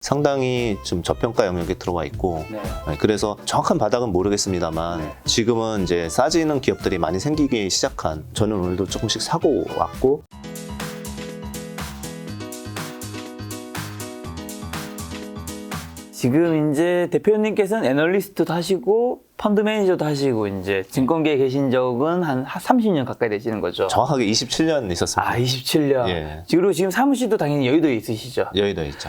상당히 좀 저평가 영역에 들어와 있고 네. 그래서 정확한 바닥은 모르겠습니다만 네. 지금은 이제 싸지는 기업들이 많이 생기기 시작한, 저는 오늘도 조금씩 사고 왔고. 지금 이제 대표님께서는 애널리스트도 하시고 펀드 매니저도 하시고 이제 증권계에 계신 적은 한 30년 가까이 되시는 거죠. 정확하게 27년 있었습니다. 27년. 예. 그리고 지금 사무실도 당연히 여의도에 있으시죠. 여의도에 있죠.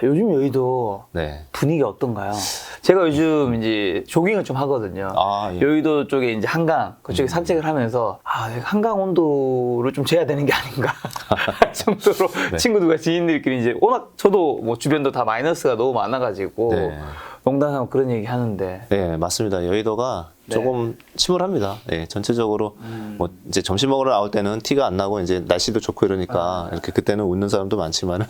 요즘 여의도 네. 분위기 어떤가요? 제가 요즘 이제 조깅을 좀 하거든요. 예. 여의도 쪽에 이제 한강 그쪽에 산책을 하면서 내가 한강 온도를 좀 재야 되는 게 아닌가 할 정도로 네. 친구들과 지인들끼리 이제 워낙 저도 뭐 주변도 다 마이너스가 너무 많아가지고 네. 농담삼아 그런 얘기 하는데. 네, 맞습니다. 여의도가 네. 조금 침울합니다. 네, 전체적으로 뭐 이제 점심 먹으러 나올 때는 티가 안 나고 이제 날씨도 좋고 이러니까 이렇게 그때는 웃는 사람도 많지만은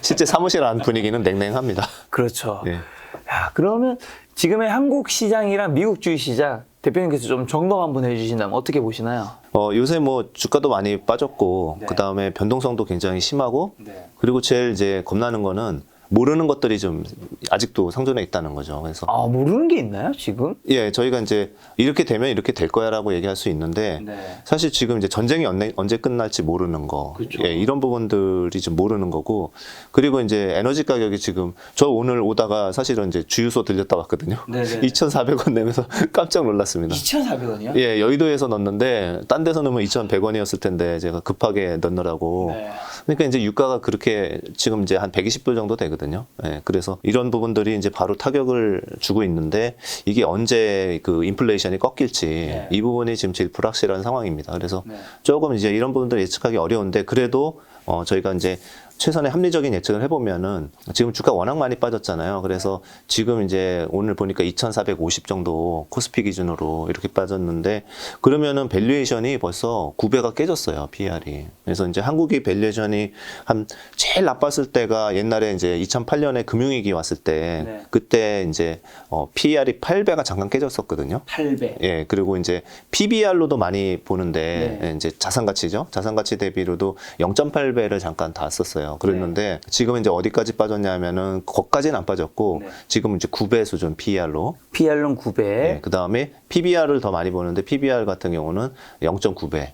실제 사무실 안 분위기는 냉랭합니다. 그렇죠. 네. 야, 그러면 지금의 한국 시장이랑 미국 주식 시장 대표님께서 좀 점검 한번 해주신다면 어떻게 보시나요? 요새 뭐 주가도 많이 빠졌고 네. 그 다음에 변동성도 굉장히 심하고 네. 그리고 제일 이제 겁나는 거는 모르는 것들이 좀 아직도 상존해 있다는 거죠. 그래서 모르는 게 있나요 지금? 예, 저희가 이제 이렇게 되면 이렇게 될 거야라고 얘기할 수 있는데 네. 사실 지금 이제 전쟁이 언제 끝날지 모르는 거, 그렇죠. 예, 이런 부분들이 좀 모르는 거고, 그리고 이제 에너지 가격이 지금 저 오늘 오다가 사실은 이제 주유소 들렸다 왔거든요. 네네. 2,400원 내면서 깜짝 놀랐습니다. 2,400원이요? 예, 여의도에서 넣었는데 딴 데서 넣으면 2,100원이었을 텐데 제가 급하게 넣느라고. 네. 그러니까 이제 유가가 그렇게 지금 이제 한 120불 정도 되거든요. 예, 그래서 이런 부분들이 이제 바로 타격을 주고 있는데 이게 언제 그 인플레이션이 꺾일지 네. 이 부분이 지금 제일 불확실한 상황입니다. 그래서 네. 조금 이제 이런 부분들 예측하기 어려운데 그래도 저희가 이제 최선의 합리적인 예측을 해보면은 지금 주가 워낙 많이 빠졌잖아요. 그래서 지금 이제 오늘 보니까 2,450 정도 코스피 기준으로 이렇게 빠졌는데 그러면은 밸류에이션이 벌써 9배가 깨졌어요. PER이. 그래서 이제 한국이 밸류에이션이 한 제일 나빴을 때가 옛날에 이제 2008년에 금융위기 왔을 때 네. 그때 이제 PER이 8배가 잠깐 깨졌었거든요. 8배. 예, 그리고 이제 PBR로도 많이 보는데, 네. 예, 이제 자산가치죠. 자산가치 대비로도 0.8배를 잠깐 닿았었어요. 그랬는데, 지금은 이제 어디까지 빠졌냐면은, 거기까지는 안 빠졌고, 네. 지금 이제 9배 수준 PER로. PR은 9배. 예, 그 다음에 PBR을 더 많이 보는데, PBR 같은 경우는 0.9배.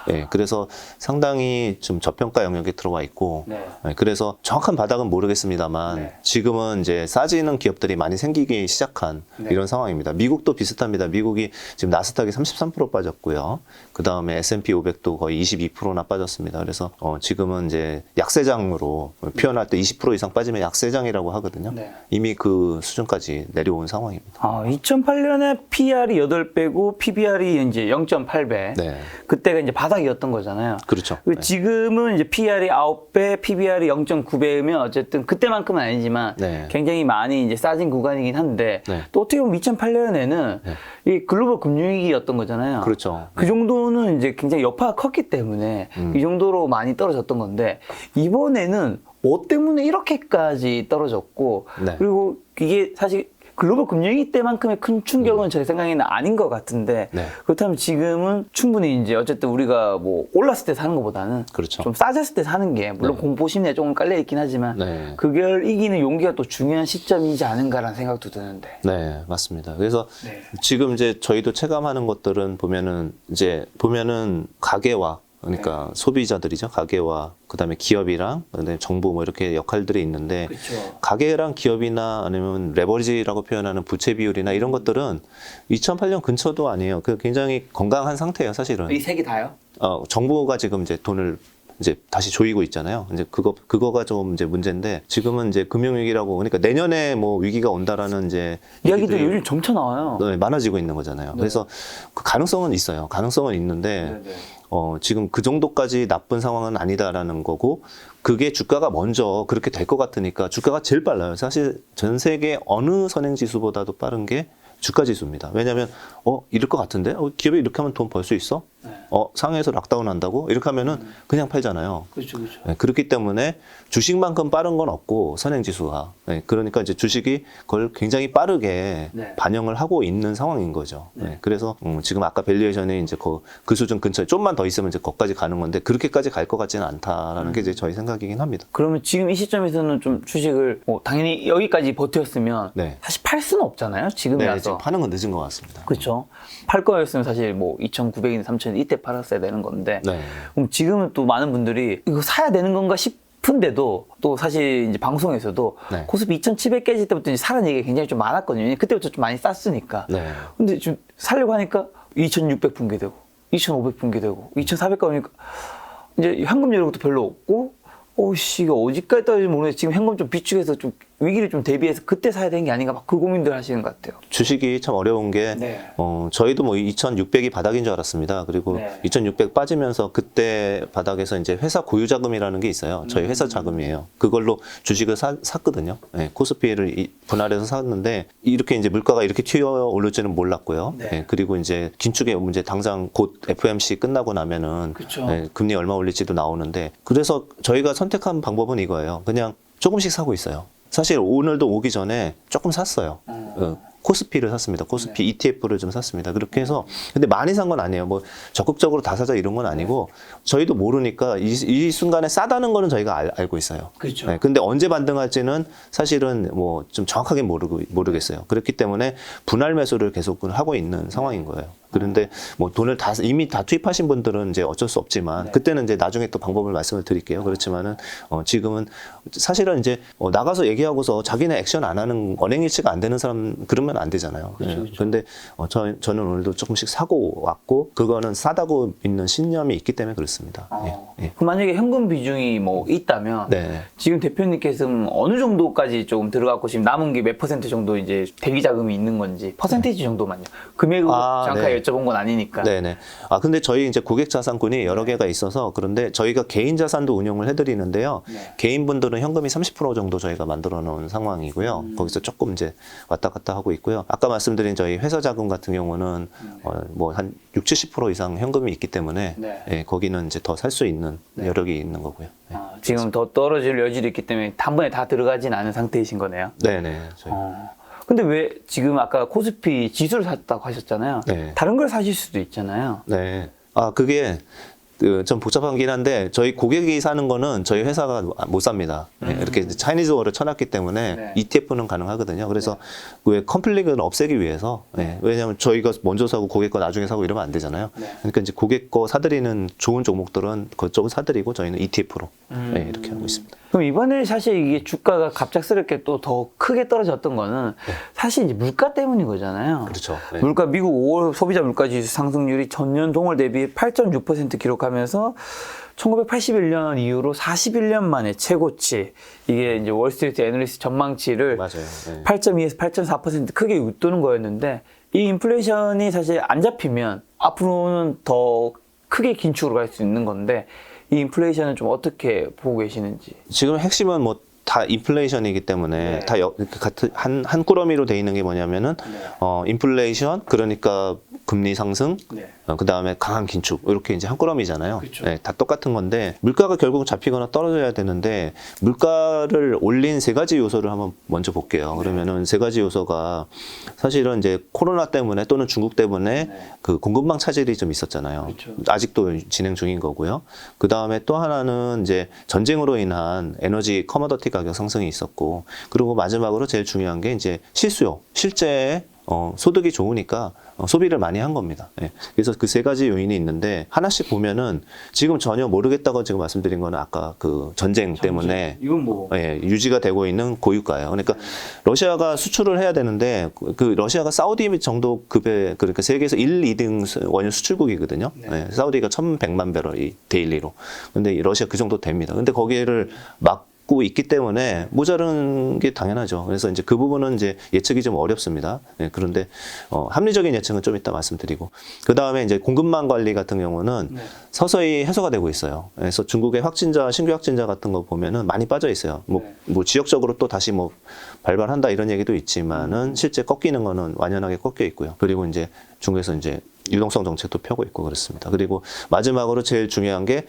예, 그래서 상당히 좀 저평가 영역에 들어와 있고, 네. 예, 그래서 정확한 바닥은 모르겠습니다만, 네. 지금은 이제 싸지는 기업들이 많이 생기기 시작한 네. 이런 상황입니다. 미국도 비슷합니다. 미국이 지금 나스닥이 33% 빠졌고요. 그 다음에 S&P 500도 거의 22%나 빠졌습니다. 그래서 지금은 이제 약세장으로 표현할 때 20% 이상 빠지면 약세장이라고 하거든요. 네. 이미 그 수준까지 내려온 상황입니다. 2008년에 PR이 8배고 PBR이 이제 0.8배. 네, 그때가 이제 바닥이었던 거잖아요. 그렇죠. 그리고 지금은 이제 PR이 9배, PBR이 0.9배면 어쨌든 그때만큼은 아니지만 네. 굉장히 많이 이제 싸진 구간이긴 한데 네. 또 어떻게 보면 2008년에는 이 글로벌 금융위기였던 거잖아요. 그렇죠. 그 정도는 이제 굉장히 여파가 컸기 때문에 이 정도로 많이 떨어졌던 건데 이번에는 뭐 때문에 이렇게까지 떨어졌고 네. 그리고 이게 사실 글로벌 금융위기 때만큼의 큰 충격은 제 생각에는 아닌 것 같은데 네. 그렇다면 지금은 충분히 이제 어쨌든 우리가 뭐 올랐을 때 사는 것보다는 그렇죠. 좀 싸졌을 때 사는 게 물론 네. 공포심에 조금 깔려 있긴 하지만 네. 그걸 이기는 용기가 또 중요한 시점이지 않은가라는 생각도 드는데. 네, 맞습니다. 그래서 네. 지금 이제 저희도 체감하는 것들은 보면은 가계와 그러니까 소비자들이죠. 가계와 그다음에 기업이랑 그다음에 정부 뭐 이렇게 역할들이 있는데 그렇죠. 가계랑 기업이나 아니면 레버리지라고 표현하는 부채 비율이나 이런 것들은 2008년 근처도 아니에요. 그 굉장히 건강한 상태예요, 사실은. 이 세 개 다요? 정부가 지금 이제 돈을 이제 다시 조이고 있잖아요. 이제 그거가 좀 이제 문제인데 지금은 이제 금융위기라고 그러니까 내년에 뭐 위기가 온다라는 이제 이야기들이 얘기들이 요즘 점차 나와요. 네, 많아지고 있는 거잖아요. 네. 그래서 그 가능성은 있어요. 가능성은 있는데 네네. 지금 그 정도까지 나쁜 상황은 아니다라는 거고 그게 주가가 먼저 그렇게 될 것 같으니까 주가가 제일 빨라요. 사실 전 세계 어느 선행지수보다도 빠른 게 주가 지수입니다. 왜냐하면 이럴 것 같은데 기업이 이렇게 하면 돈 벌 수 있어? 상해에서 락다운 한다고? 이렇게 하면은 그냥 팔잖아요. 그렇죠, 그렇죠. 네, 그렇기 때문에 주식만큼 빠른 건 없고 선행지수가. 네, 그러니까 이제 주식이 그걸 굉장히 빠르게 네. 반영을 하고 있는 상황인 거죠. 네. 네, 그래서 지금 아까 밸류에이션이 이제 그 수준 근처에 좀만 더 있으면 이제 거기까지 가는 건데 그렇게까지 갈 것 같지는 않다라는 게 이제 저희 생각이긴 합니다. 그러면 지금 이 시점에서는 좀 주식을 당연히 여기까지 버텼으면 네. 사실 팔 수는 없잖아요. 네, 지금이라서. 지금 파는 건 늦은 것 같습니다. 그렇죠. 팔 거였으면 사실 뭐 2,900이나 3,000원 이때 팔았어야 되는 건데. 네. 그럼 지금은 또 많은 분들이 이거 사야 되는 건가 싶은데도 또 사실 이제 방송에서도 네. 코스피 2,700 깨질 때부터 이제 사는 얘기가 굉장히 좀 많았거든요. 그때부터 좀 많이 쌌으니까. 네. 근데 좀 살려고 하니까 2,600 붕괴되고 2,500 붕괴되고 2,400 가니까 이제 현금 여력도 별로 없고 이거 어디까지 떨어질지 모르겠는데 지금 현금 좀 비축해서 좀 위기를 좀 대비해서 그때 사야 되는 게 아닌가 막 그 고민들 하시는 것 같아요. 주식이 참 어려운 게 네. 저희도 뭐 2,600이 바닥인 줄 알았습니다. 그리고 네. 2,600 빠지면서 그때 바닥에서 이제 회사 고유 자금이라는 게 있어요. 저희 회사 자금이에요. 그걸로 주식을 샀거든요. 네, 코스피를 분할해서 샀는데 이렇게 이제 물가가 이렇게 튀어 오를 줄은 몰랐고요. 네. 네, 그리고 이제 긴축의 문제 당장 곧 FOMC 끝나고 나면은 그쵸. 네, 금리 얼마 올릴지도 나오는데 그래서 저희가 선택한 방법은 이거예요. 그냥 조금씩 사고 있어요. 사실 오늘도 오기 전에 조금 샀어요. 코스피를 샀습니다. 코스피 ETF를 좀 샀습니다. 그렇게 해서 근데 많이 산 건 아니에요. 뭐 적극적으로 다 사자 이런 건 아니고 저희도 모르니까 이 순간에 싸다는 거는 저희가 알고 있어요. 그렇죠. 네, 근데 언제 반등할지는 사실은 뭐 좀 정확하게 모르겠어요. 그렇기 때문에 분할 매수를 계속 하고 있는 상황인 거예요. 그런데 뭐 돈을 이미 다 투입하신 분들은 이제 어쩔 수 없지만 그때는 이제 나중에 또 방법을 말씀을 드릴게요. 그렇지만은 지금은 사실은 이제 나가서 얘기하고서 자기네 액션 안 하는 언행일치가 안 되는 사람 그러면 안 되잖아요. 그렇죠, 예. 그렇죠. 근데 저는 오늘도 조금씩 사고 왔고 그거는 싸다고 믿는 신념이 있기 때문에 그렇습니다. 예. 그럼 만약에 현금 비중이 뭐 있다면 네. 지금 대표님께서는 어느 정도까지 조금 들어갔고 지금 남은 게 몇 퍼센트 정도 이제 대기 자금이 있는 건지 퍼센테이지 정도만요. 금액을 잠깐 네. 여쭤본 건 아니니까. 네네. 근데 저희 이제 고객 자산군이 여러 개가 있어서 그런데 저희가 개인 자산도 운영을 해드리는데요. 개인분들은 현금이 30% 정도 저희가 만들어 놓은 상황이고요. 거기서 조금 이제 왔다 갔다 하고 있고요. 아까 말씀드린 저희 회사 자금 같은 경우는 뭐 한 60-70% 이상 현금이 있기 때문에 예, 거기는 이제 더 살 수 있는 여력이 있는 거고요. 네. 지금 더 떨어질 여지도 있기 때문에 단번에 다 들어가진 않은 상태이신 거네요. 네네. 저희. 근데 왜 지금 아까 코스피 지수를 샀다고 하셨잖아요. 네. 다른 걸 사실 수도 있잖아요. 네. 그게 좀 복잡하긴 한데 저희 고객이 사는 거는 저희 회사가 못 삽니다. 네, 이렇게 차이니즈 월을 쳐놨기 때문에 네. ETF는 가능하거든요. 그래서 왜 컨플릭을 없애기 위해서 왜냐하면 저희가 먼저 사고 고객 거 나중에 사고 이러면 안 되잖아요. 그러니까 이제 고객 거 사드리는 좋은 종목들은 그쪽을 사드리고 저희는 ETF로 이렇게 하고 있습니다. 그럼 이번에 사실 이게 주가가 갑작스럽게 또 더 크게 떨어졌던 거는 사실 이제 물가 때문인 거잖아요. 그렇죠. 네. 물가 미국 5월 소비자 물가 지수 상승률이 전년 동월 대비 8.6% 기록하면서 1981년 이후로 41년 만에 최고치. 이게 이제 월스트리트 애널리스트 전망치를 맞아요. 네. 8.2에서 8.4% 크게 웃도는 거였는데 이 인플레이션이 사실 안 잡히면 앞으로는 더 크게 긴축으로 갈 수 있는 건데 이 인플레이션은 좀 어떻게 보고 계시는지. 지금 핵심은 뭐 다 인플레이션이기 때문에 다 같은 한 꾸러미로 돼 있는 게 뭐냐면은 인플레이션 그러니까 금리 상승 그 다음에 강한 긴축 이렇게 이제 한 꾸러미잖아요. 네, 다 똑같은 건데 물가가 결국 잡히거나 떨어져야 되는데 물가를 올린 세 가지 요소를 한번 먼저 볼게요. 그러면은 세 가지 요소가 사실은 이제 코로나 때문에 또는 중국 때문에 그 공급망 차질이 좀 있었잖아요. 아직도 진행 중인 거고요. 그 다음에 또 하나는 이제 전쟁으로 인한 에너지 커머더티 가격 상승이 있었고 그리고 마지막으로 제일 중요한 게 이제 실수요. 실제 소득이 좋으니까 소비를 많이 한 겁니다. 예. 그래서 그 세 가지 요인이 있는데 하나씩 보면은 지금 전혀 모르겠다고 지금 말씀드린 거는 아까 그 전쟁 때문에 이건 뭐 유지가 되고 있는 고유가예요. 그러니까 러시아가 수출을 해야 되는데 그 러시아가 사우디 정도 급의 그러니까 세계에서 1, 2등 원유 수출국이거든요. 예. 사우디가 1,100만 배럴이 데일리로. 근데 러시아 그 정도 됩니다. 근데 거기를 막고 있기 때문에 모자른 게 당연하죠. 그래서 이제 그 부분은 이제 예측이 좀 어렵습니다. 예, 그런데 합리적인 예측은 좀 이따 말씀드리고 그 다음에 이제 공급망 관리 같은 경우는 서서히 해소가 되고 있어요. 그래서 중국의 신규 확진자 같은 거 보면은 많이 빠져 있어요. 뭐 지역적으로 또 다시 뭐 발발한다 이런 얘기도 있지만은 실제 꺾이는 거는 완연하게 꺾여 있고요. 그리고 이제 중국에서 이제 유동성 정책도 펴고 있고 그렇습니다. 그리고 마지막으로 제일 중요한 게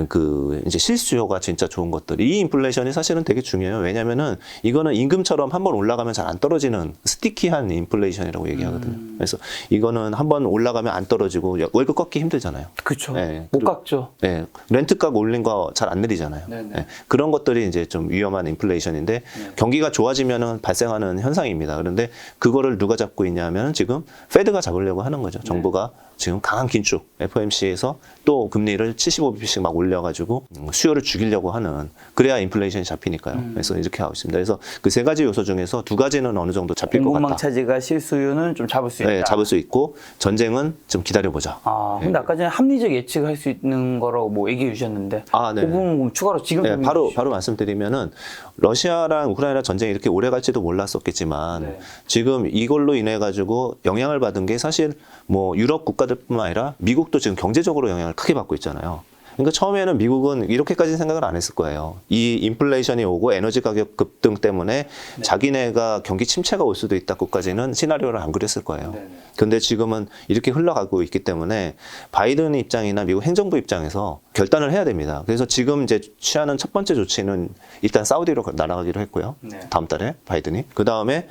그 이제 실수요가 진짜 좋은 것들. 이 인플레이션이 사실은 되게 중요해요. 왜냐면은 이거는 임금처럼 한번 올라가면 잘 안 떨어지는 스티키한 인플레이션이라고 얘기하거든요. 그래서 이거는 한번 올라가면 안 떨어지고 월급 꺾기 힘들잖아요. 그렇죠. 네. 못 깎죠. 네. 렌트값 올린 거 잘 안 내리잖아요. 네네. 네. 그런 것들이 이제 좀 위험한 인플레이션인데 경기가 좋아지면은 발생하는 현상입니다. 그런데 그거를 누가 잡고 있냐면 지금 페드가 잡으려고 하는 거죠. 정부가 지금 강한 긴축, FOMC에서 또 금리를 75bp씩 막 올려가지고 수요를 죽이려고 하는, 그래야 인플레이션이 잡히니까요. 그래서 이렇게 하고 있습니다. 그래서 그 세 가지 요소 중에서 두 가지는 어느 정도 잡힐 것 공급망 같다. 차지가 실수요는 좀 잡을 수 있다. 네, 잡을 수 있고 전쟁은 좀 기다려보자. 근데 아까 전에 합리적 예측할 수 있는 거라고 뭐 얘기해 주셨는데 네. 그 부분 추가로 지금 네, 좀 바로 말씀드리면은 러시아랑 우크라이나 전쟁이 이렇게 오래 갈지도 몰랐었겠지만 지금 이걸로 인해 가지고 영향을 받은 게 사실 뭐 유럽 국가들뿐만 아니라 미국도 지금 경제적으로 영향을 크게 받고 있잖아요. 그러니까 처음에는 미국은 이렇게까지는 생각을 안 했을 거예요. 이 인플레이션이 오고 에너지 가격 급등 때문에 자기네가 경기 침체가 올 수도 있다고까지는 시나리오를 안 그렸을 거예요. 그런데 지금은 이렇게 흘러가고 있기 때문에 바이든 입장이나 미국 행정부 입장에서 결단을 해야 됩니다. 그래서 지금 이제 취하는 첫 번째 조치는 일단 사우디로 날아가기로 했고요. 다음 달에 바이든이. 그 다음에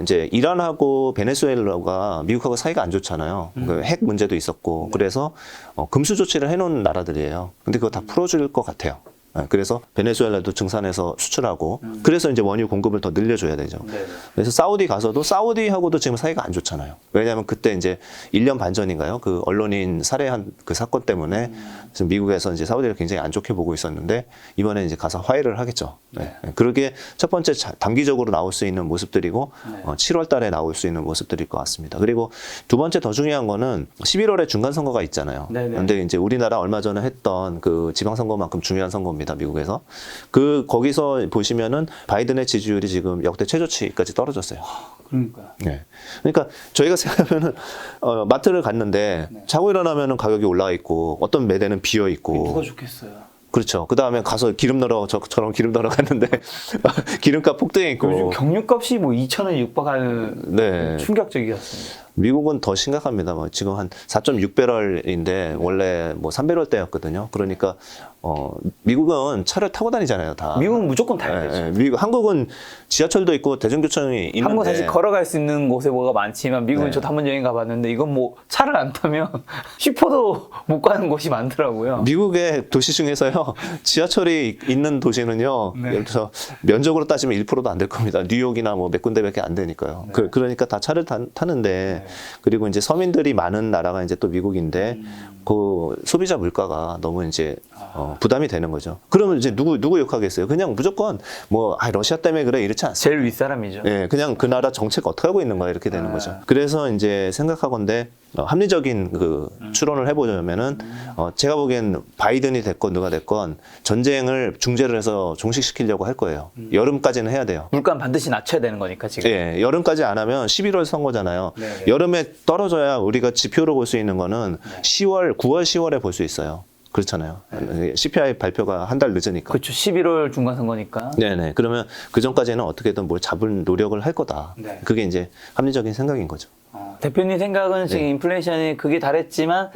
이제 이란하고 베네수엘라가 미국하고 사이가 안 좋잖아요. 그 핵 문제도 있었고 그래서 금수 조치를 해놓은 나라들이에요. 근데 그거 다 풀어줄 것 같아요. 그래서 베네수엘라도 증산해서 수출하고 그래서 이제 원유 공급을 더 늘려줘야 되죠. 그래서 사우디 가서도 사우디하고도 지금 사이가 안 좋잖아요. 왜냐하면 그때 이제 1년 반 전인가요? 그 언론인 살해한 그 사건 때문에 지금 미국에서 이제 사우디를 굉장히 안 좋게 보고 있었는데 이번에 이제 가서 화해를 하겠죠. 그러게 첫 번째 단기적으로 나올 수 있는 모습들이고 7월 달에 나올 수 있는 모습들일 것 같습니다. 그리고 두 번째 더 중요한 거는 11월에 중간 선거가 있잖아요. 근데 이제 우리나라 얼마 전에 했던 그 지방선거만큼 중요한 선거입니다. 미국에서. 거기서 보시면은 바이든의 지지율이 지금 역대 최저치까지 떨어졌어요. 그러니까요. 네. 그러니까 저희가 생각하면은 마트를 갔는데 자고 일어나면은 가격이 올라와 있고 어떤 매대는 비어 있고. 누가 좋겠어요. 그렇죠. 그 다음에 가서 기름 넣으러 저처럼 기름 넣으러 갔는데 기름값 폭등해 있고. 요즘 경유값이 뭐 2,000원에 육박하는 충격적이었습니다. 미국은 더 심각합니다. 뭐 지금 한 4.6배럴인데 원래 뭐 3배럴대였거든요. 그러니까 미국은 차를 타고 다니잖아요, 다. 미국은 무조건 타야 되죠. 한국은 지하철도 있고 대중교통이 있는데. 한국은 사실 걸어갈 수 있는 곳에 뭐가 많지만 미국은 네. 저도 한번 여행 가봤는데 이건 뭐 차를 안 타면 슈퍼도 못 가는 곳이 많더라고요. 미국의 도시 중에서요, 지하철이 있는 도시는요, 예를 들어서 면적으로 따지면 1%도 안 될 겁니다. 뉴욕이나 뭐 몇 군데밖에 안 되니까요. 그러니까 다 차를 타는데, 그리고 이제 서민들이 많은 나라가 이제 또 미국인데, 그 소비자 물가가 너무 이제 부담이 되는 거죠. 그러면 이제 누구 욕하겠어요? 그냥 무조건 뭐 러시아 때문에 그래 이렇지 않습니다. 제일 윗사람이죠. 예, 그냥 그 나라 정책 어떻게 하고 있는 거야 이렇게 되는 거죠. 그래서 이제 생각하건대 합리적인 그 추론을 해보자면은 제가 보기엔 바이든이 됐건 누가 됐건 전쟁을 중재를 해서 종식시키려고 할 거예요. 여름까지는 해야 돼요. 물가는 반드시 낮춰야 되는 거니까 지금. 예, 여름까지 안 하면 11월 선거잖아요. 여름에 떨어져야 우리가 지표로 볼 수 있는 거는 9월, 10월에 볼 수 있어요. 그렇잖아요. CPI 발표가 한 달 늦으니까. 그렇죠. 11월 중간 선거니까. 네네. 그러면 그 전까지는 어떻게든 뭘 잡을 노력을 할 거다. 그게 이제 합리적인 생각인 거죠. 대표님 생각은 지금 인플레이션이 극에 달했지만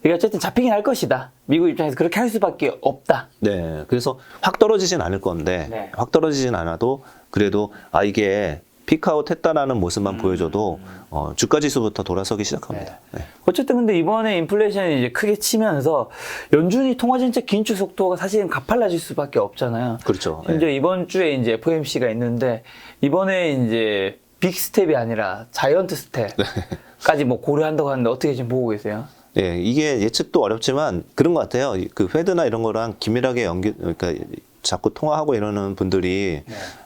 이게 어쨌든 잡히긴 할 것이다. 미국 입장에서 그렇게 할 수밖에 없다. 네. 그래서 확 떨어지진 않을 건데 확 떨어지진 않아도 그래도 이게 피크아웃 했다라는 모습만 보여줘도 주가 지수부터 돌아서기 시작합니다. 어쨌든 근데 이번에 인플레이션이 이제 크게 치면서 연준이 통화 정책 긴축 속도가 사실은 가팔라질 수밖에 없잖아요. 그렇죠. 심지어 이번 주에 이제 FOMC가 있는데 이번에 이제 빅 스텝이 아니라 자이언트 스텝까지 뭐 고려한다고 하는데 어떻게 지금 보고 계세요? 예, 이게 예측도 어렵지만 그런 것 같아요. 그 페드나 이런 거랑 긴밀하게 그러니까 자꾸 통화하고 이러는 분들이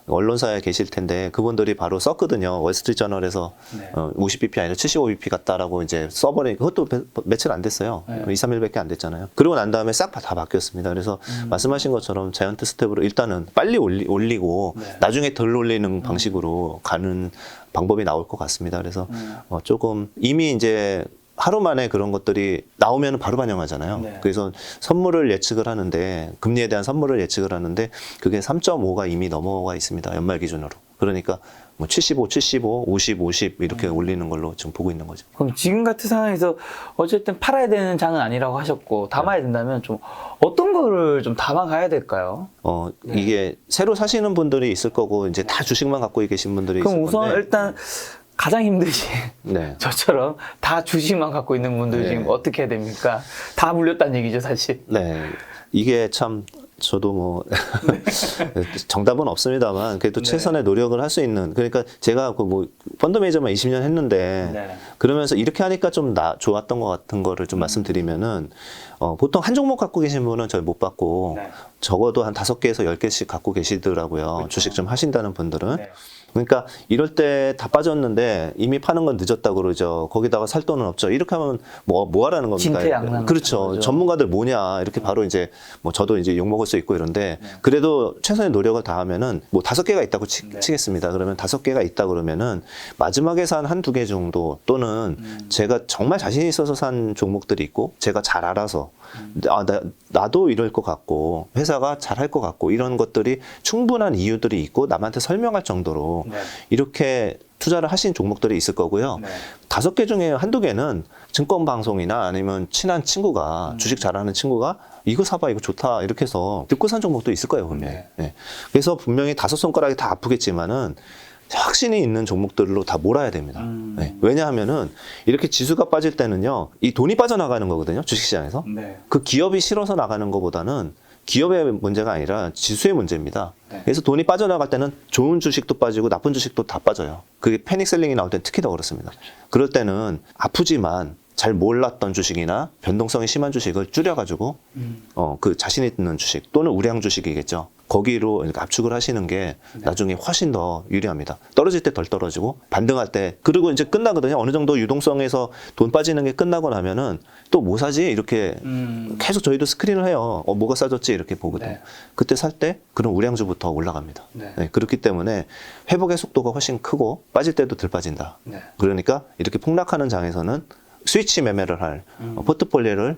언론사에 계실 텐데 그분들이 바로 썼거든요. 월스트리트저널에서 50bp 아니라 75bp 같다라고 이제 써버리니까 그것도 며칠 안 됐어요. 2, 3일밖에 안 됐잖아요. 그러고 난 다음에 싹 다 바뀌었습니다. 그래서 말씀하신 것처럼 자이언트 스텝으로 일단은 빨리 올리고 나중에 덜 올리는 방식으로 가는 방법이 나올 것 같습니다. 그래서 조금 이미 이제 하루 만에 그런 것들이 나오면 바로 반영하잖아요. 그래서 선물을 예측을 하는데 금리에 대한 선물을 예측을 하는데 그게 3.5가 이미 넘어가 있습니다. 연말 기준으로. 그러니까 뭐 75, 75, 50, 50 이렇게 올리는 걸로 지금 보고 있는 거죠. 그럼 지금 같은 상황에서 어쨌든 팔아야 되는 장은 아니라고 하셨고 담아야 된다면 좀 어떤 거를 좀 담아가야 될까요? 이게 새로 사시는 분들이 있을 거고 이제 다 주식만 갖고 계신 분들이 그럼 있을 우선 건데. 일단 가장 힘드신 네. 저처럼 다 주식만 갖고 있는 분들 네. 지금 어떻게 해야 됩니까? 다 물렸다는 얘기죠, 사실. 네. 이게 참 저도 뭐 정답은 없습니다만 그래도 네. 최선의 노력을 할 수 있는, 그러니까 제가 그 뭐 펀드 매니저만 20년 했는데 네. 그러면서 이렇게 하니까 좀 좋았던 것 같은 거를 좀 말씀드리면은 보통 한 종목 갖고 계신 분은 저희 못 받고 네. 적어도 한 5개에서 10개씩 갖고 계시더라고요. 그렇죠. 주식 좀 하신다는 분들은. 네. 그러니까 이럴 때 다 빠졌는데 이미 파는 건 늦었다고 그러죠. 거기다가 살 돈은 없죠. 이렇게 하면 뭐 하라는 겁니까? 진퇴양난 그렇죠. 거죠. 전문가들 뭐냐 이렇게 바로 이제 뭐 저도 이제 욕 먹을 수 있고 이런데 그래도 최선의 노력을 다하면은 뭐 5개가 있다고 치겠습니다. 그러면 5개가 있다 그러면은 마지막에 산 한두 개 정도 또는 제가 정말 자신 있어서 산 종목들이 있고 제가 잘 알아서 나도 이럴 것 같고 회사가 잘할 것 같고 이런 것들이 충분한 이유들이 있고 남한테 설명할 정도로 네. 이렇게 투자를 하신 종목들이 있을 거고요. 네. 5개 중에 한두 개는 증권 방송이나 아니면 친한 친구가 주식 잘하는 친구가 이거 사봐 이거 좋다 이렇게 해서 듣고 산 종목도 있을 거예요 분명히. 네. 네. 그래서 분명히 5손가락이 다 아프겠지만은 확신이 있는 종목들로 다 몰아야 됩니다. 네. 왜냐하면은 이렇게 지수가 빠질 때는요, 이 돈이 빠져나가는 거거든요, 주식시장에서. 네. 그 기업이 싫어서 나가는 것보다는 기업의 문제가 아니라 지수의 문제입니다. 네. 그래서 돈이 빠져나갈 때는 좋은 주식도 빠지고 나쁜 주식도 다 빠져요. 그게 패닉셀링이 나올 때는 특히 더 그렇습니다. 그럴 때는 아프지만 잘 몰랐던 주식이나 변동성이 심한 주식을 줄여가지고 그 자신 있는 주식 또는 우량 주식이겠죠. 거기로 압축을 하시는 게 나중에 훨씬 더 유리합니다. 떨어질 때 덜 떨어지고 반등할 때 그리고 이제 끝나거든요. 어느 정도 유동성에서 돈 빠지는 게 끝나고 나면은 또 뭐 사지 이렇게 계속 저희도 스크린을 해요. 뭐가 싸졌지 이렇게 보거든요. 네. 그때 살 때 그런 우량주부터 올라갑니다. 네. 네, 그렇기 때문에 회복의 속도가 훨씬 크고 빠질 때도 덜 빠진다. 네. 그러니까 이렇게 폭락하는 장에서는 스위치 매매를 할 포트폴리오를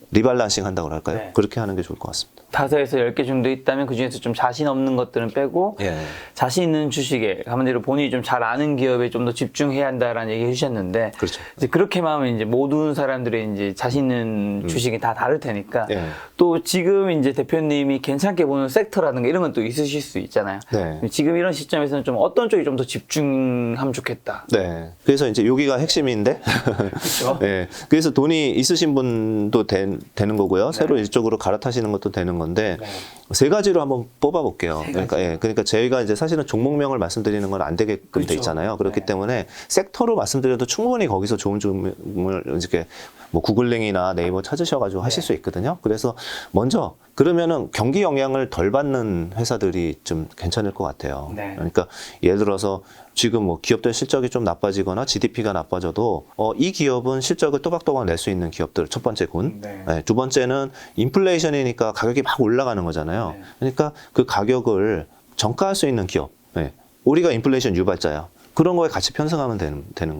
리발란싱 한다고 할까요? 네. 그렇게 하는 게 좋을 것 같습니다. 5에서 10개 정도 있다면 그중에서 좀 자신 없는 것들은 빼고 예. 자신 있는 주식에 가만대로 본인이 좀 잘 아는 기업에 좀 더 집중해야 한다라는 얘기 해주셨는데 그렇죠. 이제 그렇게만 하면 이제 모든 사람들의 이제 자신 있는 주식이 다 다를 테니까 예. 또 지금 이제 대표님이 괜찮게 보는 섹터라든가 이런 건 또 있으실 수 있잖아요. 네. 지금 이런 시점에서는 좀 어떤 쪽이 좀 더 집중하면 좋겠다. 네. 그래서 이제 여기가 핵심인데. 그렇죠. 네. 그래서 돈이 있으신 분도 되는 거고요. 새로 이쪽으로 갈아타시는 것도 되는 건데. 네. 3가지로 한번 뽑아볼게요. 세 그러니까, 그러니까 저희가 이제 사실은 종목명을 말씀드리는 건 안 되게끔 그렇죠. 돼 있잖아요. 그렇기 네. 때문에 섹터로 말씀드려도 충분히 거기서 좋은 종목을 이렇게 뭐 구글링이나 네이버 찾으셔가지고 하실 수 있거든요. 그래서 먼저 그러면은 경기 영향을 덜 받는 회사들이 좀 괜찮을 것 같아요. 네. 그러니까 예를 들어서 지금 뭐 기업들 실적이 좀 나빠지거나 GDP가 나빠져도 이 기업은 실적을 또박또박 낼 수 있는 기업들 첫 번째 군. 네. 네, 두 번째는 인플레이션이니까 가격이 막 올라가는 거잖아요. 네. 그러니까 그 가격을 정가할 수 있는 기업. 네. 우리가 인플레이션 유발자야. 그런 거에 같이 편승하면 되는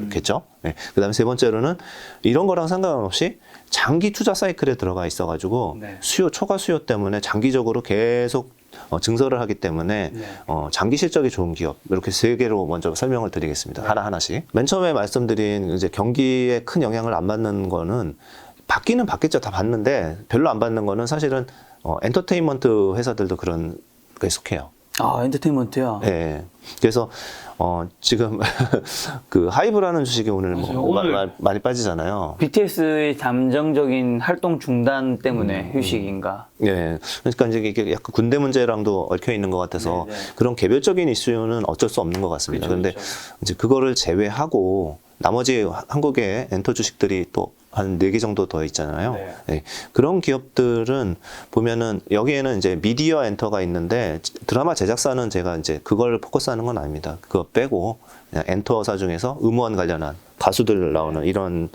거겠죠. 네. 그 다음에 세 번째로는 이런 거랑 상관없이 장기 투자 사이클에 들어가 있어가지고 네. 초과 수요 때문에 장기적으로 계속 증설을 하기 때문에 네. 장기 실적이 좋은 기업 이렇게 3개로 먼저 설명을 드리겠습니다. 네. 하나하나씩. 맨 처음에 말씀드린 이제 경기에 큰 영향을 안 받는 거는 받기는 받겠죠. 다 받는데 별로 안 받는 거는 사실은 엔터테인먼트 회사들도 그런 거에 속해요. 아, 엔터테인먼트요? 네. 그래서 지금 그 하이브라는 주식이 오늘 맞아요. 뭐 오늘 많이 빠지잖아요. BTS의 잠정적인 활동 중단 때문에 휴식인가? 네. 그러니까 이제 이게 약간 군대 문제랑도 얽혀 있는 것 같아서 네, 네. 그런 개별적인 이슈는 어쩔 수 없는 것 같습니다. 그렇죠, 그런데 그렇죠. 이제 그거를 제외하고 나머지 한국의 엔터 주식들이 또 한 4개 정도 더 있잖아요. 네. 네. 그런 기업들은 보면은 여기에는 이제 미디어 엔터가 있는데 드라마 제작사는 제가 이제 그걸 포커스하는 건 아닙니다. 그거 빼고 그냥 엔터사 중에서 음원 관련한 가수들 나오는 이런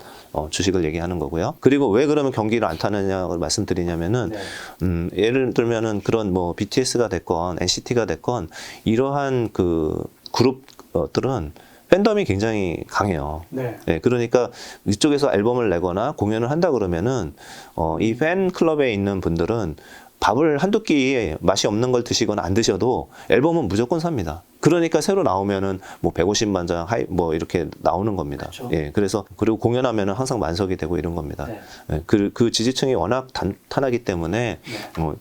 주식을 얘기하는 거고요. 그리고 왜 그러면 경기를 안 타느냐고 말씀드리냐면은 네. 예를 들면은 그런 뭐 BTS가 됐건 NCT가 됐건 이러한 그 그룹들은 팬덤이 굉장히 강해요. 네. 네, 그러니까 이쪽에서 앨범을 내거나 공연을 한다 그러면은 이 팬클럽에 있는 분들은 밥을 한두 끼 맛이 없는 걸 드시거나 안 드셔도 앨범은 무조건 삽니다. 그러니까 새로 나오면은 뭐 150만 장 뭐 이렇게 나오는 겁니다. 그쵸. 예, 그래서 그리고 공연하면은 항상 만석이 되고 이런 겁니다. 네. 예, 그 지지층이 워낙 탄탄하기 때문에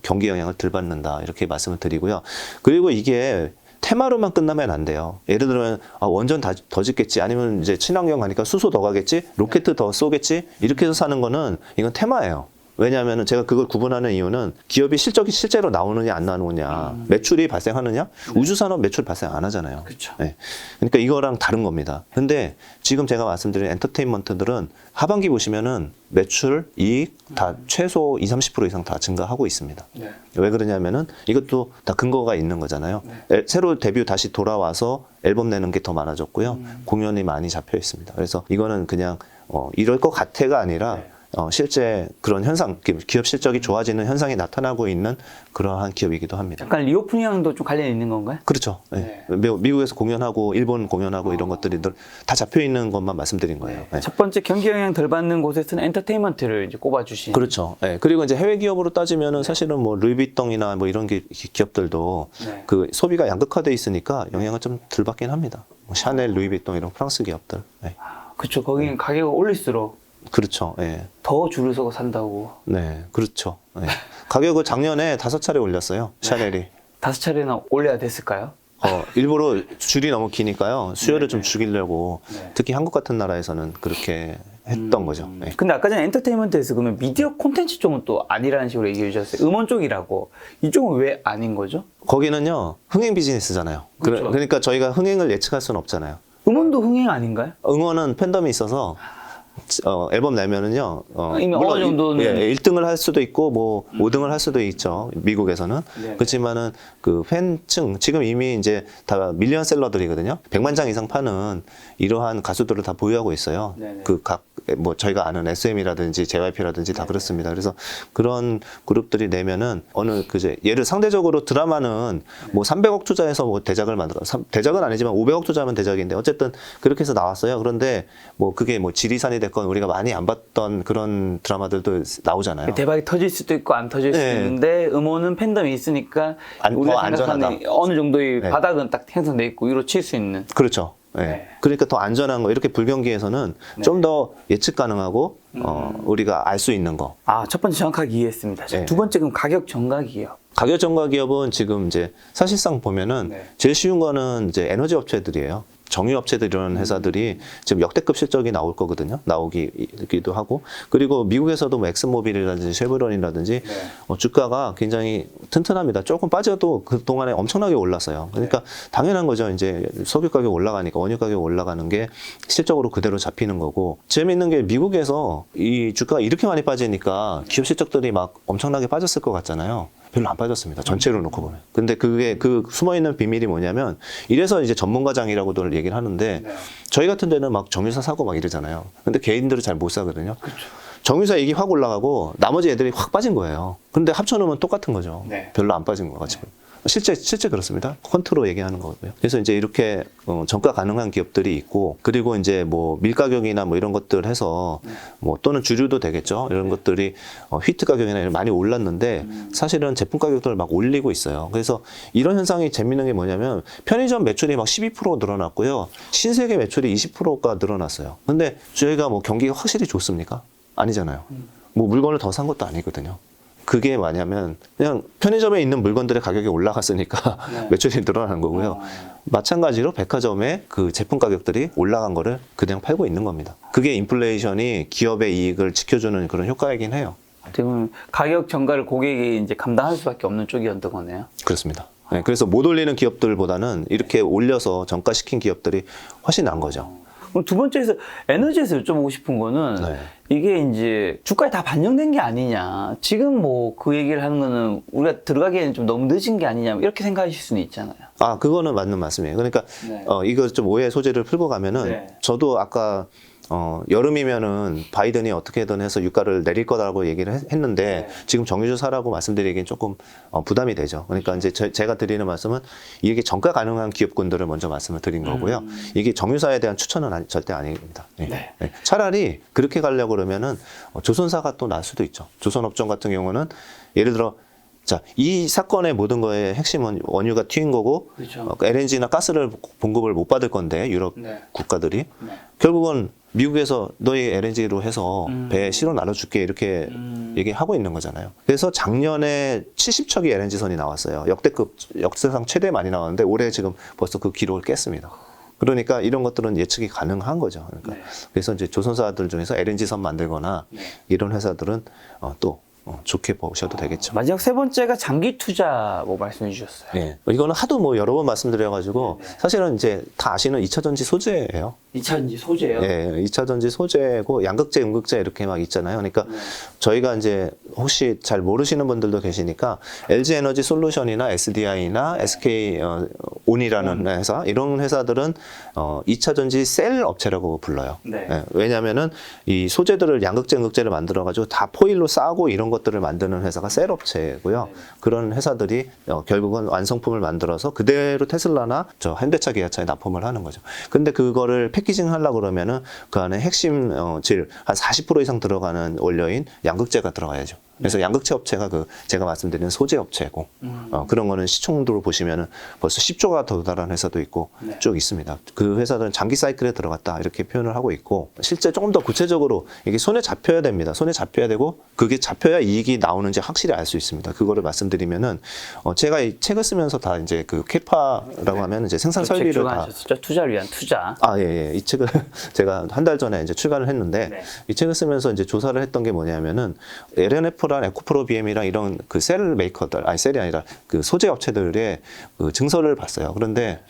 경기 영향을 덜 받는다 이렇게 말씀을 드리고요. 그리고 이게 테마로만 끝나면 안 돼요. 예를 들면 원전 더 짓겠지, 아니면 이제 친환경 가니까 수소 더 가겠지, 로켓 더 쏘겠지 이렇게 해서 사는 거는 이건 테마예요. 왜냐하면 제가 그걸 구분하는 이유는 기업이 실적이 실제로 나오느냐 안 나오느냐, 매출이 발생하느냐, 우주산업 매출 발생 안 하잖아요. 그쵸. 네. 그러니까 이거랑 다른 겁니다. 근데 지금 제가 말씀드린 엔터테인먼트들은 하반기 보시면은 매출, 이익 다 최소 20-30% 이상 다 증가하고 있습니다. 네. 왜 그러냐면은 이것도 다 근거가 있는 거잖아요. 새로 데뷔 다시 돌아와서 앨범 내는 게 더 많아졌고요. 공연이 많이 잡혀 있습니다. 그래서 이거는 그냥 이럴 것 같아가 아니라 실제 그런 현상, 기업 실적이 좋아지는 현상이 나타나고 있는 그러한 기업이기도 합니다. 약간 리오프닝도 좀 관련이 있는 건가요? 그렇죠. 네. 미국에서 공연하고 일본 공연하고 이런 것들이 다 잡혀 있는 것만 말씀드린 거예요. 네. 첫 번째 경기 영향 덜 받는 곳에서는 엔터테인먼트를 이제 꼽아주신. 그렇죠. 네. 그리고 이제 해외 기업으로 따지면은 사실은 뭐 루이비통이나 뭐 이런 기업들도 네. 그 소비가 양극화돼 있으니까 영향을 좀 덜 받긴 합니다. 뭐 샤넬, 루이비통 이런 프랑스 기업들. 네. 그렇죠. 거기는 가격을 올릴수록 그렇죠. 예. 더 줄을 서고 산다고. 네. 그렇죠. 예. 가격을 작년에 5차례 올렸어요. 샤넬이. 5차례나 올려야 됐을까요? 일부러 줄이 너무 기니까요. 수요를 좀 죽이려고 네. 특히 한국 같은 나라에서는 그렇게 했던 거죠. 네. 근데 아까 전에 엔터테인먼트에서 그러면 미디어 콘텐츠 쪽은 또 아니라는 식으로 얘기해 주셨어요. 음원 쪽이라고. 이쪽은 왜 아닌 거죠? 거기는요, 흥행 비즈니스잖아요. 그렇죠. 그러니까 저희가 흥행을 예측할 수는 없잖아요. 음원도 흥행 아닌가요? 응원은 팬덤이 있어서 앨범 내면은요, 이미 어느 정도는- 예, 1등을 할 수도 있고, 뭐, 5등을 할 수도 있죠. 미국에서는. 네. 그렇지만은 그 팬층, 지금 이미 이제 다 밀리언셀러들이거든요. 100만 장 이상 파는 이러한 가수들을 다 보유하고 있어요. 네네. 뭐, 저희가 아는 SM이라든지 JYP라든지 다 그렇습니다. 그래서 그런 그룹들이 내면은 얘를 상대적으로 드라마는 뭐 300억 투자해서 뭐 대작을 대작은 아니지만 500억 투자하면 대작인데 어쨌든 그렇게 해서 나왔어요. 그런데 뭐 그게 뭐 지리산이 됐건 우리가 많이 안 봤던 그런 드라마들도 나오잖아요. 대박이 터질 수도 있고 안 터질 수도 네. 있는데 음원은 팬덤이 있으니까 더 우리가 안전하다. 생각하는 어느 정도의 네. 바닥은 딱 형성돼 있고 위로 칠 수 있는. 그렇죠. 예. 네. 그러니까 더 안전한 거, 이렇게 불경기에서는 좀 더 예측 가능하고 우리가 알 수 있는 거. 첫 번째 정확하게 이해했습니다. 자, 네. 두 번째 그럼 가격 전가 기업. 가격 전가 기업은 지금 이제 사실상 보면은 네. 제일 쉬운 거는 이제 에너지 업체들이에요. 정유 업체들 이런 회사들이 지금 역대급 실적이 나올 거거든요. 나오기도 하고. 그리고 미국에서도 뭐 엑스모빌이라든지 쉐브론이라든지 주가가 굉장히 튼튼합니다. 조금 빠져도 그 동안에 엄청나게 올랐어요. 그러니까 당연한 거죠. 이제 석유 가격 올라가니까 원유 가격 올라가는 게 실적으로 그대로 잡히는 거고. 재미있는 게 미국에서 이 주가가 이렇게 많이 빠지니까 기업 실적들이 막 엄청나게 빠졌을 것 같잖아요. 별로 안 빠졌습니다. 전체로 놓고 보면. 근데 그게 숨어있는 비밀이 뭐냐면, 이래서 이제 전문가장이라고들 얘기를 하는데, 저희 같은 데는 막 정유사 사고 막 이러잖아요. 근데 개인들은 잘 못 사거든요. 정유사 이익이 확 올라가고 나머지 애들이 확 빠진 거예요. 근데 합쳐놓으면 똑같은 거죠. 네. 별로 안 빠진 거 가지고. 실제 그렇습니다. 퀀트로 얘기하는 거고요. 그래서 이제 이렇게 전가 가능한 기업들이 있고, 그리고 이제 뭐 밀가격이나 뭐 이런 것들 해서 뭐 또는 주류도 되겠죠. 이런 것들이 휘트 가격이나 이런 많이 올랐는데 사실은 제품 가격들을 막 올리고 있어요. 그래서 이런 현상이 재밌는 게 뭐냐면 편의점 매출이 막 12% 늘어났고요. 신세계 매출이 20%가 늘어났어요. 근데 저희가 뭐 경기가 확실히 좋습니까? 아니잖아요. 뭐 물건을 더 산 것도 아니거든요. 그게 뭐냐면 그냥 편의점에 있는 물건들의 가격이 올라갔으니까 매출이 늘어난 거고요. 마찬가지로 백화점의 그 제품 가격들이 올라간 거를 그냥 팔고 있는 겁니다. 그게 인플레이션이 기업의 이익을 지켜주는 그런 효과이긴 해요. 지금 가격 전가를 고객이 이제 감당할 수밖에 없는 쪽이었던 거네요. 그렇습니다. 네, 그래서 못 올리는 기업들보다는 이렇게 올려서 정가시킨 기업들이 훨씬 나은 거죠. 그럼 두 번째에서 에너지에서 여쭤보고 싶은 거는 네. 이게 이제 주가에 다 반영된 게 아니냐. 지금 뭐 그 얘기를 하는 거는 우리가 들어가기에는 좀 너무 늦은 게 아니냐. 이렇게 생각하실 수는 있잖아요. 그거는 맞는 말씀이에요. 그러니까 네. 이거 좀 오해 소지를 풀고 가면은 네. 저도 아까 여름이면은 바이든이 어떻게든 해서 유가를 내릴 거라고 얘기를 했는데 지금 정유주 사라고 말씀드리기엔 조금 부담이 되죠. 그러니까 이제 제가 드리는 말씀은 이게 정가 가능한 기업군들을 먼저 말씀을 드린 거고요. 이게 정유사에 대한 추천은 절대 아닙니다. 네. 네. 네. 차라리 그렇게 가려고 그러면은 조선사가 또 날 수도 있죠. 조선업종 같은 경우는 예를 들어 자, 이 사건의 모든 거의 핵심은 원유가 튀인 거고 그렇죠. LNG나 가스를 공급을 못 받을 건데 유럽 네. 국가들이 네. 결국은 미국에서 너희 LNG로 해서 배에 실어 나눠줄게 이렇게 얘기하고 있는 거잖아요. 그래서 작년에 70척이 LNG선이 나왔어요. 역대급 역사상 최대 많이 나왔는데 올해 지금 벌써 그 기록을 깼습니다. 그러니까 이런 것들은 예측이 가능한 거죠. 그러니까 네. 그래서 이제 조선사들 중에서 LNG선 만들거나 네. 이런 회사들은 또 좋게 보셔도 되겠죠. 마지막 세 번째가 장기 투자 뭐 말씀해 주셨어요. 예. 이거는 하도 뭐 여러 번 말씀드려가지고 사실은 이제 다 아시는 2차전지 소재예요. 2차전지 소재요. 예, 2차전지 소재고 양극재, 음극재 이렇게 막 있잖아요. 그러니까 저희가 이제 혹시 잘 모르시는 분들도 계시니까 LG 에너지 솔루션이나 SDI나 SK 온이라는 회사 이런 회사들은 2차전지 셀 업체라고 불러요. 네. 예, 왜냐하면은 이 소재들을 양극재, 음극재를 만들어가지고 다 포일로 싸고 이런 것들을 만드는 회사가 셀 업체고요. 그런 회사들이 결국은 완성품을 만들어서 그대로 테슬라나 저 현대차, 기아차에 납품을 하는 거죠. 근데 그거를 패키징 하려고 그러면은 그 안에 핵심 질 한 40% 이상 들어가는 원료인 양극재가 들어가야죠. 그래서 양극재 업체가 그 제가 말씀드린 소재 업체고 그런 거는 시총도로 보시면은 벌써 10조가 도달한 회사도 있고 네. 쭉 있습니다. 그 회사들은 장기 사이클에 들어갔다 이렇게 표현을 하고 있고 실제 조금 더 구체적으로 이게 손에 잡혀야 됩니다. 손에 잡혀야 되고 그게 잡혀야 이익이 나오는지 확실히 알 수 있습니다. 그거를 말씀드리면은 제가 이 책을 쓰면서 다 이제 그 캐파라고 하면 이제 생산 설비를 다 투자를 위한 투자. 이 책을 제가 한 달 전에 이제 출간을 했는데 네. 이 책을 쓰면서 이제 조사를 했던 게 뭐냐면은 LNF랑 에코프로 BM이랑 이런 그 셀 메이커들, 아니 셀이 아니라 그 소재 업체들의 그 증설을 봤어요. 그런데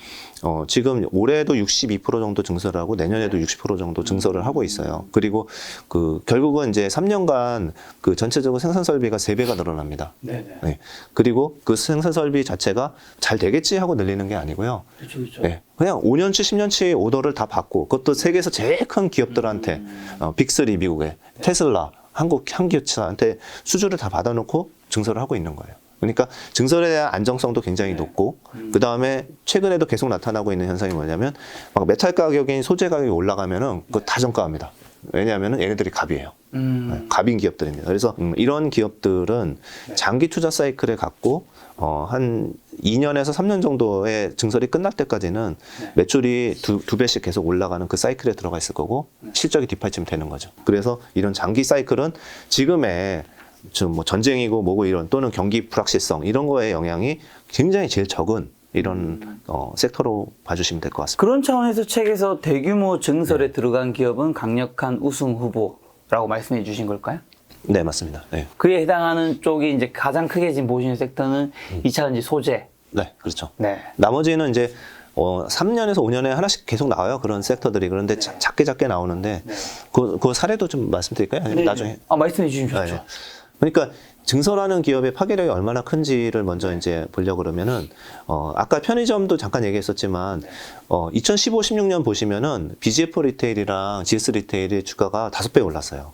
지금 올해도 62% 정도 증설을 하고 내년에도 60% 정도 증설을 하고 있어요. 그리고 그 결국은 이제 3년간 그 전체적으로 생산 설비가 3배가 늘어납니다. 네네. 네. 그리고 그 생산 설비 자체가 잘 되겠지 하고 늘리는 게 아니고요. 그렇죠, 그렇죠. 네. 그냥 5년치, 10년치 오더를 다 받고 그것도 세계에서 제일 큰 기업들한테 빅3 미국의 테슬라, 한국 현기차한테 수주를 다 받아놓고 증설을 하고 있는 거예요. 그러니까 증설에 대한 안정성도 굉장히 높고 그 다음에 최근에도 계속 나타나고 있는 현상이 뭐냐면 막 메탈 가격인 소재 가격이 올라가면은 그거 다 정가합니다. 왜냐하면은 얘네들이 갑이에요. 갑인 기업들입니다. 그래서 이런 기업들은 장기 투자 사이클에 갖고 한 2년에서 3년 정도의 증설이 끝날 때까지는 매출이 두 배씩 계속 올라가는 그 사이클에 들어가 있을 거고 실적이 뒷받침 되는 거죠. 그래서 이런 장기 사이클은 지금의 좀 뭐 전쟁이고 뭐고 이런 또는 경기 불확실성 이런 거에 영향이 굉장히 제일 적은 이런 섹터로 봐주시면 될 것 같습니다. 그런 차원에서 책에서 대규모 증설에 들어간 기업은 강력한 우승 후보라고 말씀해 주신 걸까요? 네, 맞습니다. 네, 그에 해당하는 쪽이 이제 가장 크게 지금 보시는 섹터는 2차전지 소재. 네, 그렇죠. 네. 나머지는 이제 3년에서 5년에 하나씩 계속 나와요. 그런 섹터들이. 그런데 작게 나오는데 그 사례도 좀 말씀드릴까요? 아니면 나중에? 말씀해 주시면 좋죠. 네. 그러니까 증설하는 기업의 파괴력이 얼마나 큰지를 먼저 이제 보려고 그러면은 아까 편의점도 잠깐 얘기했었지만 2015, 16년 보시면은 BGF 리테일이랑 GS 리테일의 주가가 5배 올랐어요.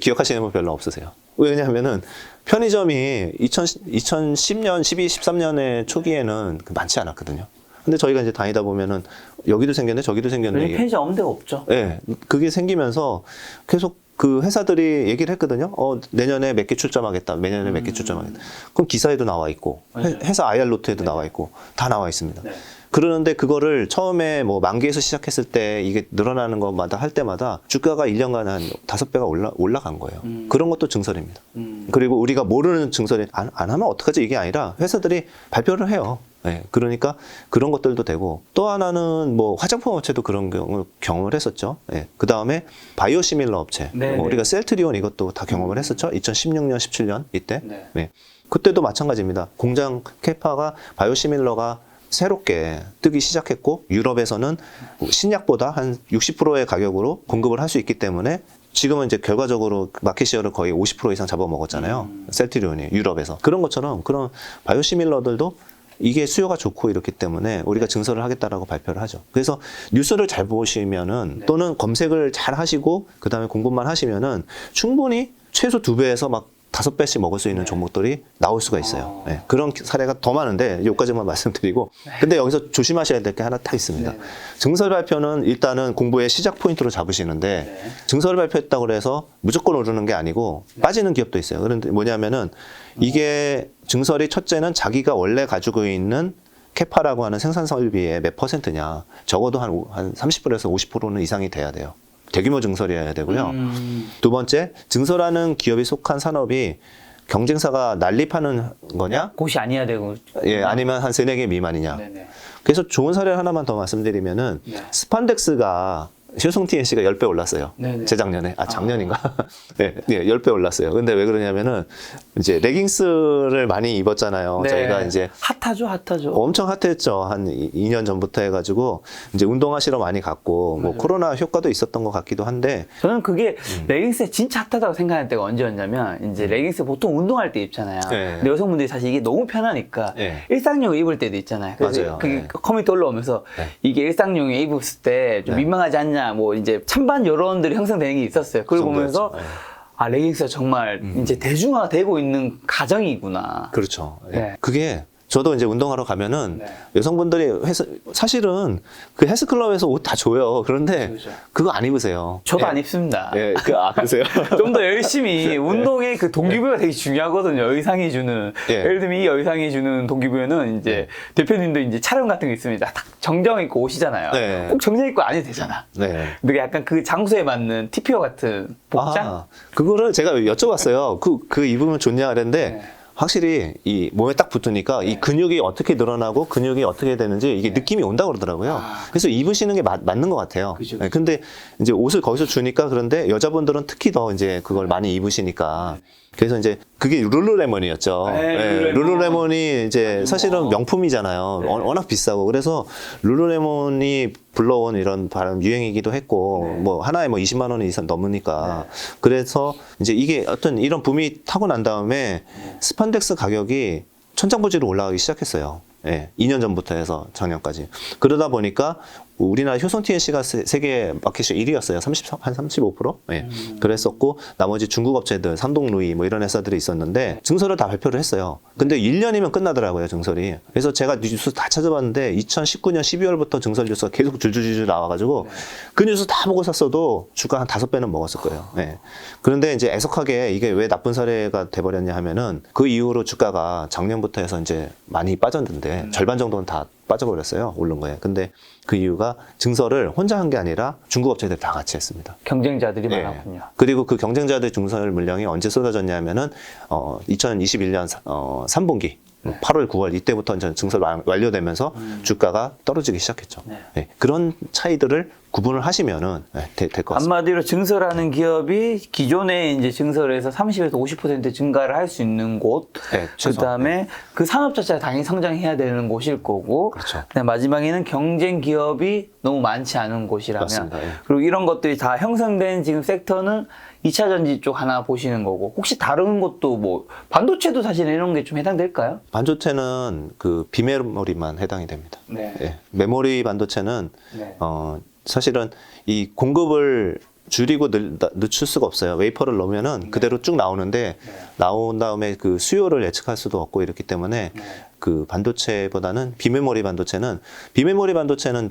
기억하시는 분 별로 없으세요. 왜냐하면은 편의점이 2010년, 12, 13년의 초기에는 많지 않았거든요. 근데 저희가 이제 다니다 보면은 여기도 생겼네, 저기도 생겼네. 이게. 편의점 없는 데가 없죠. 네, 그게 생기면서 계속 그 회사들이 얘기를 했거든요. 내년에 몇 개 출점하겠다. 내년에 몇 개 출점하겠다. 그럼 기사에도 나와 있고, 회사 IR 노트에도 나와 있고, 다 나와 있습니다. 네. 그러는데 그거를 처음에 뭐 만기에서 시작했을 때 이게 늘어나는 것마다 할 때마다 주가가 1년간 한 5배가 올라간 거예요. 그런 것도 증설입니다. 그리고 우리가 모르는 증설이 안 하면 어떡하지 이게 아니라 회사들이 발표를 해요. 네, 그러니까 그런 것들도 되고 또 하나는 뭐 화장품 업체도 그런 경험을 했었죠. 네, 그 다음에 바이오시밀러 업체, 우리가 셀트리온 이것도 다 경험을 했었죠. 2016년, 17년 이때. 네. 네. 그때도 마찬가지입니다. 공장 캐파가 바이오시밀러가 새롭게 뜨기 시작했고 유럽에서는 신약보다 한 60%의 가격으로 공급을 할 수 있기 때문에 지금은 이제 결과적으로 마켓시어를 거의 50% 이상 잡아먹었잖아요. 셀트리온이 유럽에서. 그런 것처럼 그런 바이오시밀러들도 이게 수요가 좋고 이렇기 때문에 우리가 증설을 하겠다라고 발표를 하죠. 그래서 뉴스를 잘 보시면은 또는 검색을 잘 하시고 그 다음에 공부만 하시면은 충분히 최소 2배에서 막 5배씩 먹을 수 있는 종목들이 나올 수가 있어요. 네, 그런 사례가 더 많은데 여기까지만 말씀드리고 근데 여기서 조심하셔야 될 게 하나 딱 있습니다. 증설 발표는 일단은 공부의 시작 포인트로 잡으시는데 증설 발표했다고 해서 무조건 오르는 게 아니고 빠지는 기업도 있어요. 그런데 뭐냐면은 이게 증설이 첫째는 자기가 원래 가지고 있는 캐파라고 하는 생산 설비의 몇 %냐 적어도 한 30%에서 50%는 이상이 돼야 돼요. 대규모 증설이어야 되고요. 두 번째, 증설하는 기업이 속한 산업이 경쟁사가 난립하는 거냐? 곳이 아니어야 되고. 예, 아니면 한 3, 4개 미만이냐. 네네. 그래서 좋은 사례 하나만 더 말씀드리면은 스판덱스가 효성 TNC가 10배 올랐어요. 네네. 재작년에. 작년인가? 네, 10배 올랐어요. 근데 왜 그러냐면은 이제 레깅스를 많이 입었잖아요. 네. 저희가 이제 핫하죠. 엄청 핫했죠. 한 2년 전부터 해가지고 이제 운동하시러 많이 갔고 뭐 코로나 효과도 있었던 것 같기도 한데 저는 그게 레깅스 진짜 핫하다고 생각할 때가 언제였냐면 이제 레깅스 보통 운동할 때 입잖아요. 네. 근데 여성분들이 사실 이게 너무 편하니까 네. 일상용 입을 때도 있잖아요. 그래서 맞아요. 그게 네. 커뮤니티 올라오면서 네. 이게 일상용에 입었을 때 좀 네. 민망하지 않냐 뭐 이제 찬반 여론들이 형성되는 게 있었어요. 그걸 그 보면서 정도였죠. 네. 아 레깅스가 정말 이제 대중화되고 있는 가정이구나. 그렇죠. 예. 네. 그게 저도 이제 운동하러 가면은 네. 여성분들이 사실은 그 헬스클럽에서 옷 다 줘요. 그런데 그렇죠. 그거 안 입으세요. 저도 예. 안 입습니다. 예, 그러세요? 좀 더 열심히 운동의 그 동기부여가 되게 중요하거든요. 의상이 주는 예. 예를 들면 이 의상이 주는 동기부여는 이제 대표님도 이제 촬영 같은 게 있습니다. 딱 정장 입고 오시잖아요. 네. 꼭 정장 입고 안 해도 되잖아. 네. 근데 약간 그 장소에 맞는 TPO 같은 복장. 그거를 제가 여쭤봤어요. 그 입으면 좋냐 그랬는데 네. 확실히 이 몸에 딱 붙으니까 이 근육이 어떻게 늘어나고 근육이 어떻게 되는지 이게 느낌이 온다고 그러더라고요. 그래서 입으시는 게 맞는 것 같아요. 그죠. 네, 근데 이제 옷을 거기서 주니까 그런데 여자분들은 특히 더 이제 그걸 많이 입으시니까 그래서 이제 그게 룰루레몬이었죠. 네, 네, 룰루레몬. 룰루레몬이 이제 사실은 명품이잖아요. 네. 워낙 비싸고 그래서 룰루레몬이 불러온 이런 바람 유행이기도 했고 뭐 하나에 뭐 20만 원 이상 넘으니까 그래서 이제 이게 어떤 이런 붐이 타고 난 다음에 스판덱스 가격이 천장부지로 올라가기 시작했어요. 예, 2년 전부터 해서 작년까지. 그러다 보니까 우리나라 효성 TNC가 세계 마켓시 1위였어요. 한 35%? 예. 그랬었고, 나머지 중국 업체들, 삼동루이 뭐 이런 회사들이 있었는데, 증설을 다 발표를 했어요. 근데 1년이면 끝나더라고요, 증설이. 그래서 제가 뉴스 다 찾아봤는데, 2019년 12월부터 증설 뉴스가 계속 줄줄줄 나와가지고, 그 뉴스 다 보고 샀어도 주가 한 5배는 먹었을 거예요. 예. 그런데 이제 애석하게 이게 왜 나쁜 사례가 돼버렸냐 하면은, 그 이후로 주가가 작년부터 해서 이제 많이 빠졌는데, 절반 정도는 다 빠져버렸어요. 오른 거에. 근데 그 이유가 증설을 혼자 한 게 아니라 중국 업체들이 다 같이 했습니다. 경쟁자들이 네. 많았군요. 그리고 그 경쟁자들 증설 물량이 언제 쏟아졌냐면은 2021년 3분기 8월, 9월 이때부터 이제 증설 완료되면서 주가가 떨어지기 시작했죠. 네, 그런 차이들을 구분을 하시면은 될 것 같습니다. 한마디로 증설하는 기업이 기존에 이제 증설에서 30에서 50% 증가를 할 수 있는 곳, 네, 최소. 그다음에 그 산업 자체가 당연히 성장해야 되는 곳일 거고, 그렇죠. 그다음에 마지막에는 경쟁 기업이 너무 많지 않은 곳이라면, 맞습니다. 예. 그리고 이런 것들이 다 형성된 지금 섹터는 2차 전지 쪽 하나 보시는 거고, 혹시 다른 것도 뭐 반도체도 사실 이런 게 좀 해당될까요? 반도체는 그 비메모리만 해당이 됩니다. 네. 예, 메모리 반도체는 네. 사실은 이 공급을 줄이고 늦출 수가 없어요. 웨이퍼를 넣으면은 그대로 쭉 나오는데 나온 다음에 그 수요를 예측할 수도 없고 이렇기 때문에 그 반도체보다는 비메모리 반도체는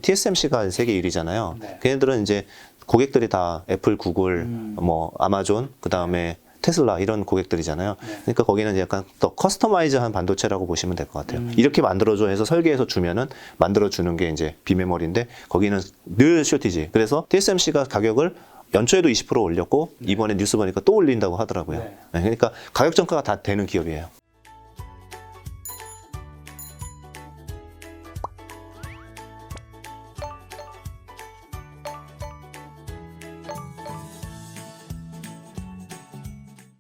TSMC가 세계 1위잖아요. 걔네들은 이제 고객들이 다 애플, 구글, 뭐 아마존, 그 다음에 테슬라 이런 고객들이잖아요. 그러니까 거기는 약간 더 커스터마이즈한 반도체라고 보시면 될 것 같아요. 이렇게 만들어줘 해서 설계해서 주면은 만들어주는 게 이제 비메모리인데 거기는 늘 쇼티지. 그래서 TSMC가 가격을 연초에도 20% 올렸고 이번에 뉴스 보니까 또 올린다고 하더라고요. 그러니까 가격 정가가 다 되는 기업이에요.